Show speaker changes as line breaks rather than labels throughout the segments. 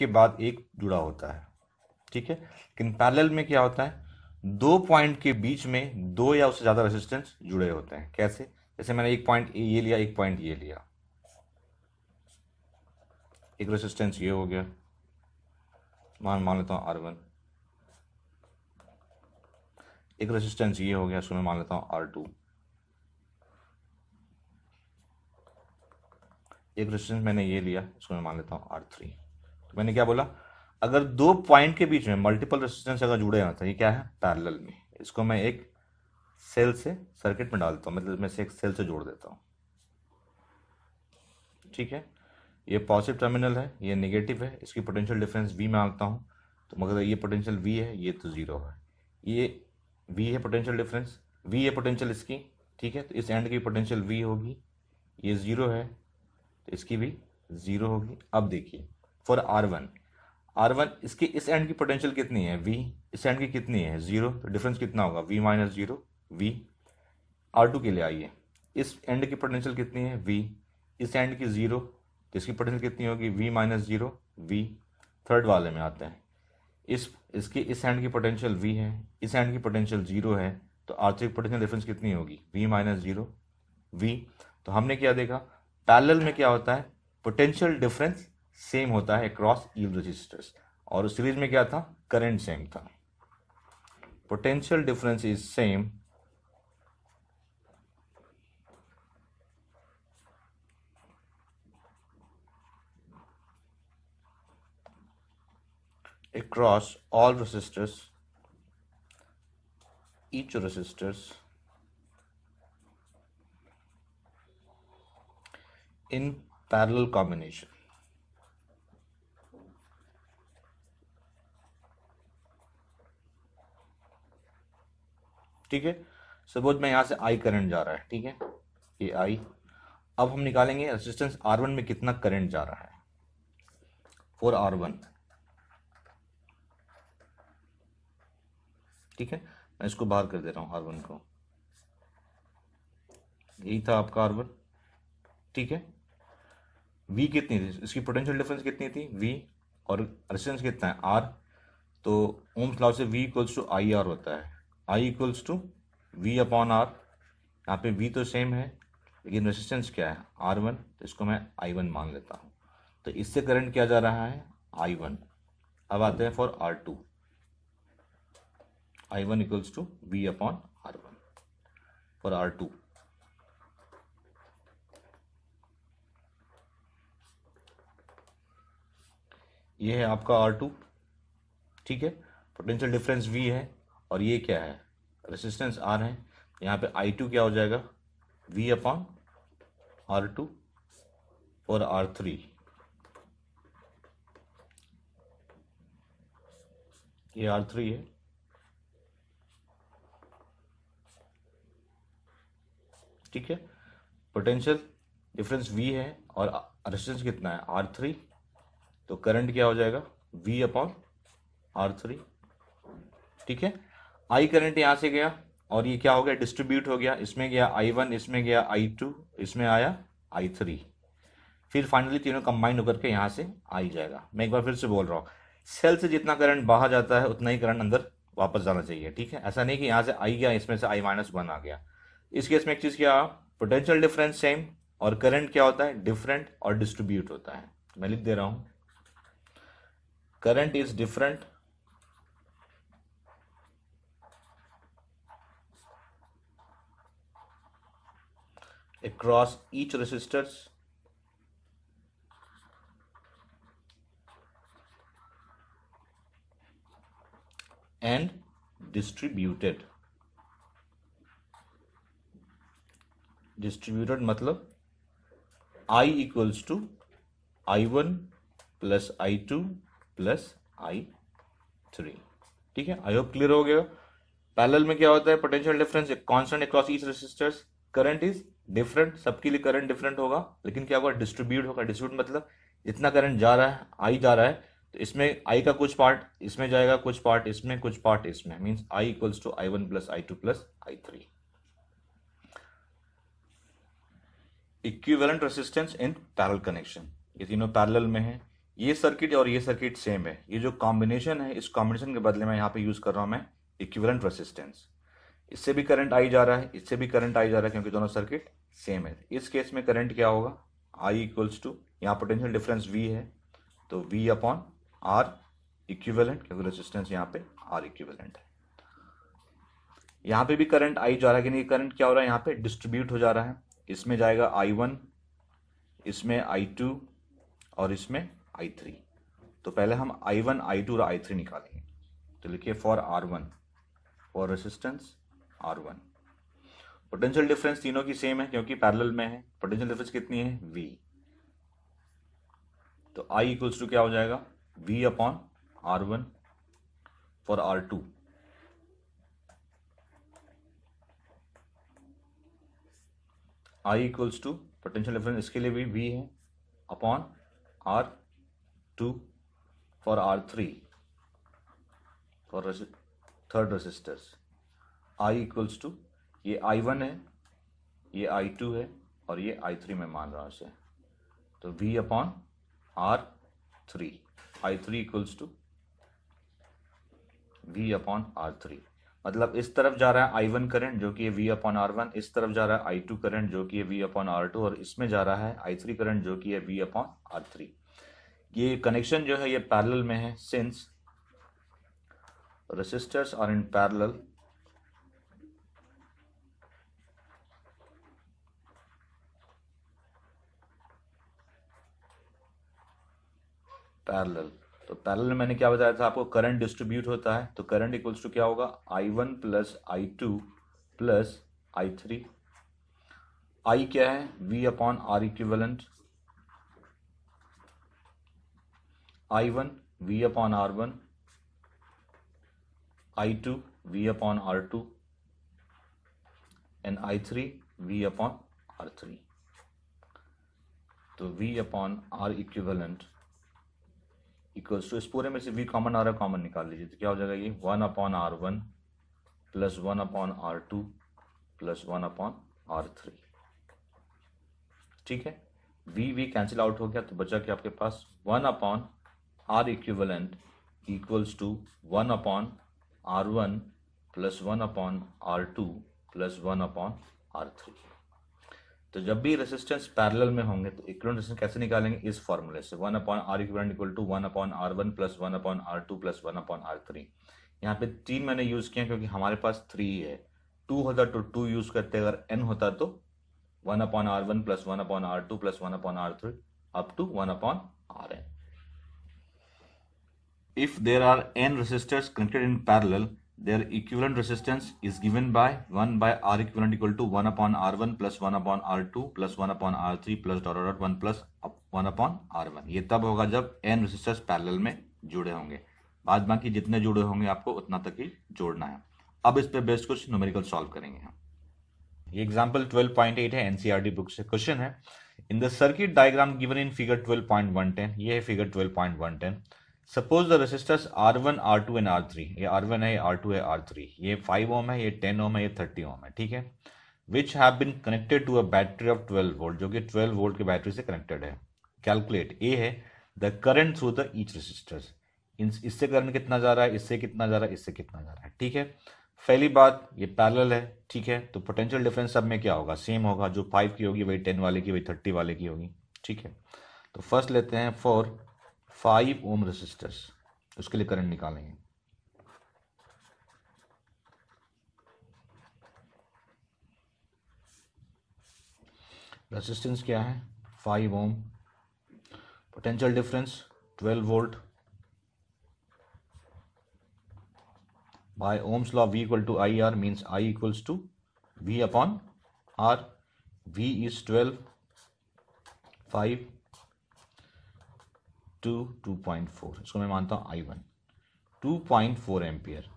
के बाद एक जुड़ा होता है, ठीक है। लेकिन पैरेलल में क्या होता है, दो पॉइंट के बीच में दो या उससे ज्यादा रेजिस्टेंस जुड़े होते हैं। कैसे? जैसे मैंने एक पॉइंट ये लिया, एक पॉइंट ये लिया, एक रेजिस्टेंस ये हो गया, मान लेता हूँ R1, एक रेजिस्टेंस ये हो गया, इसको मैं मान लेता हूँ R2, एक रेजिस्टेंस मैंने ये लिया, इसको मैं मान लेता हूँ R3। तो मैंने क्या बोला, अगर दो पॉइंट के बीच में मल्टीपल रेजिस्टेंस अगर जुड़े हैं तो ये क्या है, पैरेलल में। इसको मैं एक सेल से सर्किट में डालता हूँ, मतलब मैं से एक सेल से जोड़ देता हूँ, ठीक है। ये पॉजिटिव टर्मिनल है, ये नेगेटिव है, इसकी पोटेंशियल डिफरेंस V मांगता हूँ। तो मगर ये पोटेंशियल V है, ये तो जीरो है, ये V है पोटेंशियल डिफरेंस, V है पोटेंशियल इसकी, ठीक है। तो इस एंड की पोटेंशियल V होगी, ये जीरो है तो इसकी भी जीरो होगी। अब देखिए फॉर R1 इसके इस एंड की पोटेंशियल कितनी है V, इस एंड की कितनी है जीरो, तो डिफरेंस कितना होगा V minus zero V। R2 के लिए आइए, इस एंड की पोटेंशियल कितनी है V, इस एंड की जीरो, तो इसकी पोटेंशियल कितनी होगी V minus zero V। Third वाले में आते हैं, इसकी इस एंड की पोटेंशियल V है, इस एंड की पोटेंशियल जीरो है, तो R3 की पोटेंशियल डिफरेंस कितनी होगी V माइनस जीरो V। तो हमने क्या देखा, पैरेलल में क्या होता है, पोटेंशियल डिफरेंस सेम होता है अक्रॉस ईच रेजिस्टर्स, और उस सीरीज में क्या था, करंट सेम था। Potential difference is same across all resistors, each resistors in parallel combination। ठीक है। सपोज मैं यहां से I करंट जा रहा है, ठीक है, ये I। अब हम निकालेंगे रेजिस्टेंस R1 में कितना करंट जा रहा है फॉर R1, ठीक है। मैं इसको बाहर कर दे रहा हूं R1 को, यही था आपका R1, ठीक है। V कितनी थी, इसकी पोटेंशियल डिफरेंस कितनी थी V, और रेजिस्टेंस कितना है R। तो ओम्स लॉ से V equals to I R होता है, I equals to V upon R। यहाँ पे V तो सेम है लेकिन रेजिस्टेंस क्या है R1, तो इसको मैं I1 मान लेता हूँ। तो इससे करंट क्या जा रहा है I1। अब आते हैं for R2, I1 equals to V upon R1 for R2। ये है आपका R2, ठीक है। पोटेंशियल डिफरेंस V है और ये क्या है, रेजिस्टेंस R है। यहाँ पे I2 क्या हो जाएगा V upon R2 for R3। ये R3 है, ठीक है। पोटेंशियल डिफरेंस V है और रेजिस्टेंस कितना है R3, तो करंट क्या हो जाएगा V अपॉन R3, ठीक है। I करंट यहां से गया और ये क्या हो गया, डिस्ट्रीब्यूट हो गया, इसमें गया I1, इसमें गया I2, इसमें आया I3, फिर फाइनली तीनों कंबाइन होकर के यहां से आ जाएगा। मैं एक बार फिर से बोल रहा हूँ, सेल से जितना करंट बाहर जाता है उतना ही करंट अंदर वापस जाना चाहिए, ठीक है। ऐसा नहीं कि यहाँ से I गया, इसमें से I-1 आ गया। इस केस में एक चीज क्या, पोटेंशियल डिफरेंस सेम और करंट क्या होता है डिफरेंट और डिस्ट्रीब्यूट होता है। मैं लिख दे रहा हूं, current is different across each resistors and distributed मतलब I equals to I1 plus I2 plus I3, ठीक है। आई होप क्लियर हो गया। पैरेलल में क्या होता है, potential difference constant across each resistors, current is different, सबके लिए करंट डिफरेंट होगा, लेकिन क्या होगा डिस्ट्रीब्यूट होगा। डिस्ट्रीब्यूट मतलब जितना करंट जा रहा है आई जा रहा है, तो इसमें आई का कुछ पार्ट इसमें जाएगा, कुछ पार्ट इसमें, कुछ पार्ट इसमें, means I equals to I1 plus I2 plus I3। Equivalent resistance in parallel connection, ये तीनों पैरेलल में है, ये सर्किट और ये सर्किट सेम है, ये जो कॉम्बिनेशन है इस कॉम्बिनेशन के बदले में यहाँ पे यूज कर रहा हूँ मैं इक्विवेलेंट रेसिस्टेंस। इससे भी करंट आई जा रहा है, इससे भी करंट आई जा रहा है, क्योंकि दोनों सर्किट सेम है। इस केस में करंट क्या होगा, आई इक्वल्स टू, यहाँ पोटेंशियल डिफरेंस वी है तो वी अपॉन आर इक्विवेलेंट, क्योंकि रेजिस्टेंस यहाँ पे आर इक्विवेलेंट है। यहाँ पे भी करंट आई जा रहा है कि नहीं, करंट क्या हो रहा है, यहाँ पे डिस्ट्रीब्यूट हो जा रहा है। इसमें जाएगा I1, इसमें I2 और इसमें I3। तो पहले हम I1, I2 और I3 निकालेंगे। तो लिखिए for R1, for resistance R1। Potential difference तीनों की सेम है क्योंकि पैरेलल में है। पोटेंशियल डिफरेंस कितनी है, V। तो I इक्वल्स टू क्या हो जाएगा, V upon R1 for R2। I equals to potential difference इसके लिए भी V है upon R2 for R3 for third resistors. I equals to, ये I1 है, ये I2 है और ये I3 में मान रहा हूँ इसे, तो V upon R3। I3 equals to V upon R3। मतलब इस तरफ जा रहा है I1 करंट जो कि है V अपॉन R1, इस तरफ जा रहा है I2 करंट जो कि है V अपॉन R2 और इसमें जा रहा है I3 करंट जो कि है V अपॉन R3। ये कनेक्शन जो है ये पैरेलल में है, since resistors are in parallel तो पैरेलल में मैंने क्या बताया था आपको, करंट डिस्ट्रीब्यूट होता है, तो करंट इक्वल्स टू क्या होगा, I1 plus I2 plus I3। I क्या है, V upon R equivalent, I1 V upon R1, I2 V upon R2 and I3 V upon R3। तो V upon R equivalent equals to, इस पूरे में से V common आ रहा है, common निकाल लीजिए, तो क्या हो जाएगा, ये 1 upon R1 plus 1 upon R2 plus 1 upon R3। ठीक है, V कैंसिल आउट हो गया तो बचा कि आपके पास 1 upon R equivalent equals to 1 upon R1 plus 1 upon R2 plus 1 upon R3। तो जब भी रेसिस्टेंस पैरेलल में होंगे तो इक्विवेलेंट रेसिस्टेंस कैसे निकालेंगे, इस फॉर्मूले से, 1 upon R equivalent equal to 1 upon R1 plus 1 upon R2 plus 1 upon R3। यहाँ पे 3 मैंने यूज किया क्योंकि हमारे पास 3 है, 2 होता तो 2 यूज करते, अगर n होता तो 1 upon R1 plus 1 upon R2 plus 1 upon R3 up to 1 upon Rn. If there are n resistors connected in parallel, their equivalent resistance is given by 1 by R equivalent equal to 1 upon R1 plus 1 upon R2 plus 1 upon R3 plus dot dot 1 plus 1 upon R1। ये तब होगा जब n resistors parallel में जुड़े होंगे, बाद बाकी जितने जुड़े होंगे आपको उतना तक ही जोड़ना है। अब इस पे बेस्ड कुछ न्यूमेरिकल सॉल्व करेंगे हम। ये एग्जाम्पल 12.8 है, एनसीईआरटी बुक से क्वेश्चन है। In the circuit diagram given in figure 12.110, ये है figure 12.110, suppose the resistors R1, R2 and R3, ये R1 है, R2 है, R3, ये 5 ओम है, ये 10 ओम है, ये 30 ओम है, ठीक है, which have been connected to a battery of 12 volt, जो कि 12 वोल्ट की बैटरी से कनेक्टेड है। कैलकुलेट, ए है the current through the each resistors, इससे करंट कितना जा रहा है, इससे कितना जा रहा है, इससे कितना जा रहा है, ठीक है। पहली बात, ये पैरेलल है, ठीक है, तो पोटेंशियल डिफरेंस सब में क्या होगा, सेम होगा, जो 5 की होगी वही 10 वाले की, वही 30 वाले की होगी, ठीक है। तो फर्स्ट लेते हैं फॉर 5 ओम रेसिस्टर्स, उसके लिए करंट निकालेंगे। रेसिस्टेंस क्या है, 5 ohm, potential difference 12 volt, by Ohm's law V equal to IR means I equals to V upon R. V is 12, 5 to 2.4, इसको मैं मानता हूँ I1, 2.4 एम्पियर।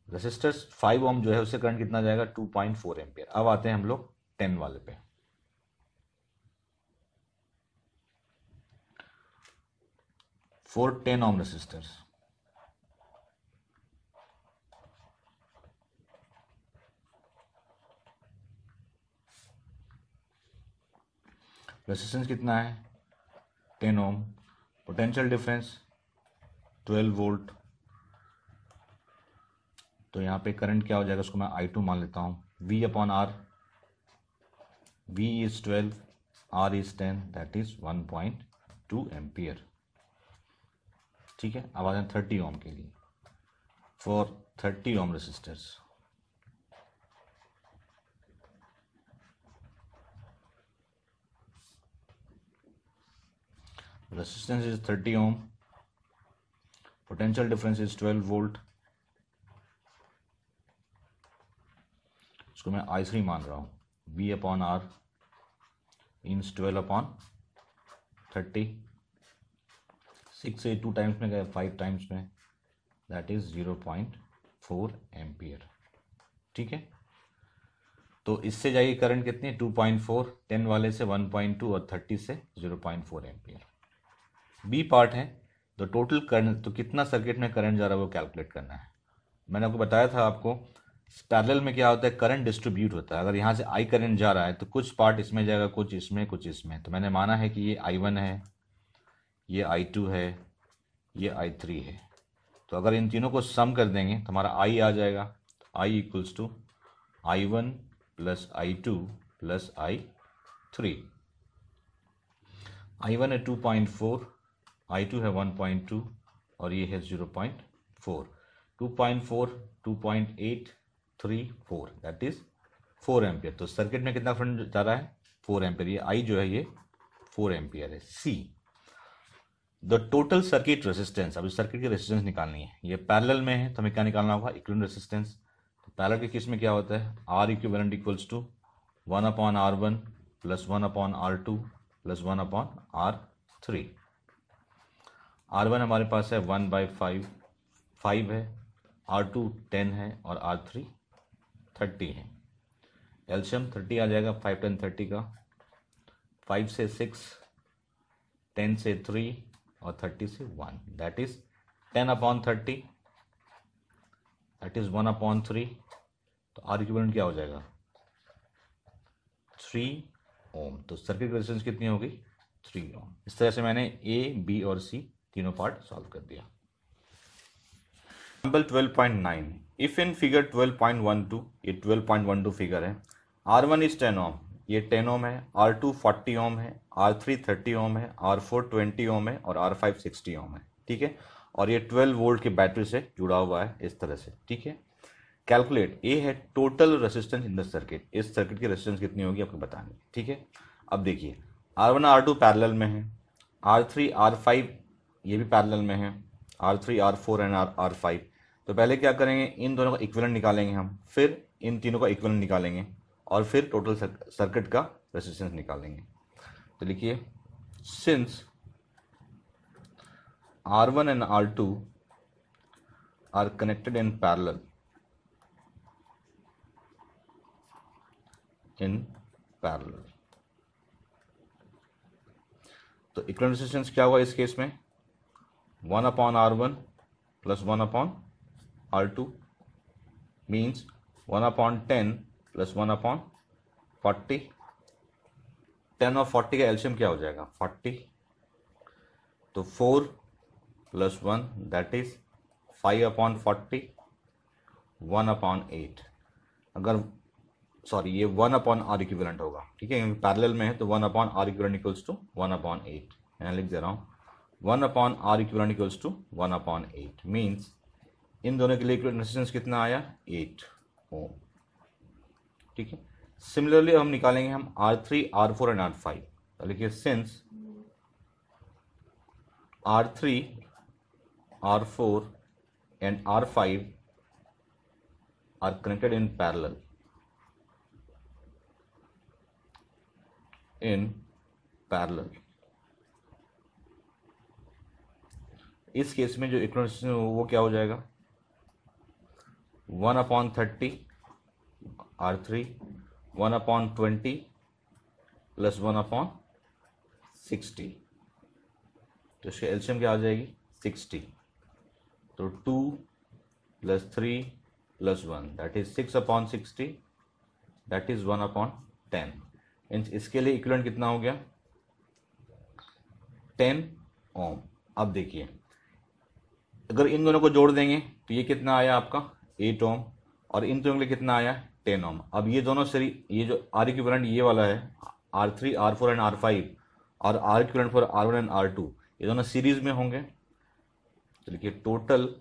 रेसिस्टर्स 5 ओम जो है उससे करंट कितना जाएगा, 2.4 एम्पियर। अब आते हैं हम लोग 10 वाले पे। फॉर 10 ओम रेसिस्टर्स, रेसिस्टेंस कितना है, 10 ओम, पोटेंशियल डिफरेंस 12 वोल्ट, तो यहाँ पे करंट क्या हो जाएगा, उसको मैं I2 मान लेता हूँ। V upon R, V is 12, R is 10, that is 1.2 ampere. ठीक है, अब आ जाए 30 ओम के लिए। For 30 ohm resistors, resistance is 30 ohm, potential difference is 12 volt, इसको मैं I3 मान रहा हूँ। V upon R means 12 upon 30, 6 से 2 टाइम्स में गए, 5 टाइम्स में, दैट इज 0.4 एम्पियर। ठीक है, तो इससे जाएगी करंट कितनी, 2.4, 10 वाले से 1.2 और 30 से 0.4 एम्पियर। बी पार्ट है, तो टोटल करंट, तो कितना सर्किट में करंट जा रहा है वो कैलकुलेट करना है। मैंने आपको बताया था, आपको पैरेलल में क्या होता है, करंट डिस्ट्रीब्यूट होता है। अगर यहाँ से आई करंट जा रहा है तो कुछ पार्ट इसमें जाएगा, कुछ इसमें, कुछ इसमें। तो मैंने माना है कि ये I1 है, ये I2 है, ये I3 है। तो अगर इन तीनों को सम कर देंगे तो हमारा I आ जाएगा, I equals to I1 plus I2 plus I3। I1 है 2.4, I2 है 1.2 और ये है 0.4। 2.4, 2.8, 3, 4, दैट इज 4 एम्पियर। तो सर्किट में कितना करंट जा रहा है, 4 एम्पियर। ये I जो है ये 4 एम्पियर है। See the total circuit resistance, अब इस सर्किट की रेसिस्टेंस निकालनी है। ये पैरेलल में है तो हमें क्या निकालना होगा, इक्विवेलेंट रेसिस्टेंस। तो पैरेलल के केस में क्या होता है, R equivalent equals to 1 upon R1 plus 1 upon R2 plus 1 upon R3। R1 हमारे पास है 1/5, 5 है, R2 10 है और R3 30 है। एलसीएम 30 आ जाएगा, 5, 10, 30 का। 5 से 6, 10 से 3 और 30 से 1, that is 10 upon 30, that is 1 upon 3। तो आर इक्विवेलेंट क्या हो जाएगा, 3 ओम। तो सर्किट रेजिस्टेंस कितनी होगी, 3 ओम। इस तरह से मैंने ए, बी और सी तीनों पार्ट सॉल्व कर दिया। एग्जाम्पल 12.9, इफ इन फिगर 12.12, ये 12.12 फिगर है, R1 इज 10 ओम, ये 10 ओम है, R2 40 ओम है, R3 30 ओम है, R4 20 ओम है और R5 60 ओम है। ठीक है, और ये 12 वोल्ट की बैटरी से जुड़ा हुआ है इस तरह से। ठीक है, कैलकुलेट, ये है total resistance in the circuit. इस सर्किट की रेसिस्टेंस कितनी होगी आपको बतानी। ठीक है, अब देखिए R1 R2 पैरेलल में है, R3 R5 ये भी पैरेलल में है, R3 R4 एंड R5। तो पहले क्या करेंगे, इन दोनों का इक्विवेलेंट निकालेंगे हम, फिर इन तीनों का इक्विवेलेंट निकालेंगे और फिर टोटल सर्किट का रेसिस्टेंस निकालेंगे। तो लिखिए, since R1 and R2 are connected in parallel, तो इक्विवेलेंट रेसिस्टेंस क्या हुआ इस केस में, 1 upon R1 plus 1 upon R2 means 1 upon 10 plus 1 upon 40। 10 और 40 का एलसीएम क्या हो जाएगा, 40। तो 4 plus 1 that is 5 upon 40, 1 upon 8। अगर सॉरी ये 1 अपॉन आर इक्विवेलेंट होगा। ठीक है, क्योंकि पैरेलल में है तो 1 upon R equivalent equals to 1 upon 8। मैं लिख दे रहा हूँ 1 upon R equivalent equals to 1 upon 8 means इन दोनों के लिए इक्विवेलेंट रेजिस्टेंस कितना आया, 8 ओम। ठीक है, सिमिलरली हम निकालेंगे हम R3 R4 एंड R5। तो लिखिए, since R3 R4 and R5 are connected in parallel इस केस में जो इक्विवेलेंट रेजिस्टेंस वो क्या हो जाएगा, 1 upon 30 R3, 1 upon 20 plus 1 upon 60। तो इसके एलसीएम क्या आ जाएगी, 60। तो 2 plus 3 plus 1 that is 6 upon 60, that is 1 upon 10। इसके लिए इक्विवेलेंट कितना हो गया, 10 ओम। अब देखिए, अगर इन दोनों को जोड़ देंगे तो ये कितना आया आपका 8 ओम, और इन दोनों के लिए कितना आया 10 ओम। अब ये दोनों सरी, ये जो आर इक्विवेलेंट ये वाला है R3 R4 एंड R5, और are equivalent for R1 and R2, ये दोनों सीरीज में होंगे। तो देखिए टोटल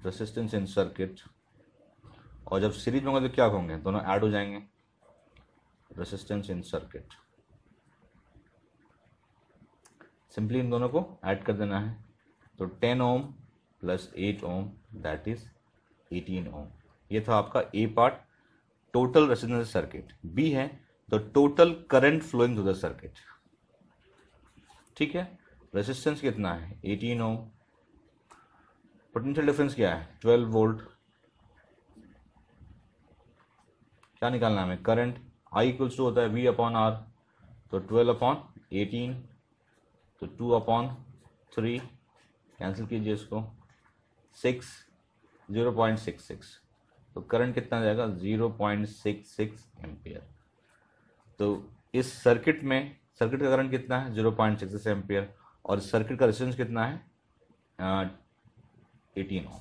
रेसिस्टेंस इन सर्किट, और जब सीरीज में होंगे तो क्या होंगे, दोनों ऐड हो जाएंगे, रेसिस्टेंस इन सर्किट। सिंपली इन दोनों को ऐड कर देना है, तो 10 ohm plus 8 ohm that is 18 ohm. ये था आपका A part, total resistance circuit. B है the total current flowing through the circuit. ठीक है, रेजिस्टेंस कितना है 18 ओम, पोटेंशियल डिफरेंस क्या है 12 वोल्ट। क्या निकालना है हमें, करंट। आई इक्वल्स टू होता है वी अपॉन आर, तो 12 अपॉन 18, तो 2 अपॉन 3, कैंसिल कीजिए इसको, 6, 0.66, तो करंट कितना जाएगा 0.66 एम्पियर। तो इस सर्किट में, सर्किट का करंट कितना है 0.66 एम्पियर, और सर्किट का रेजिस्टेंस कितना है 18 ओम।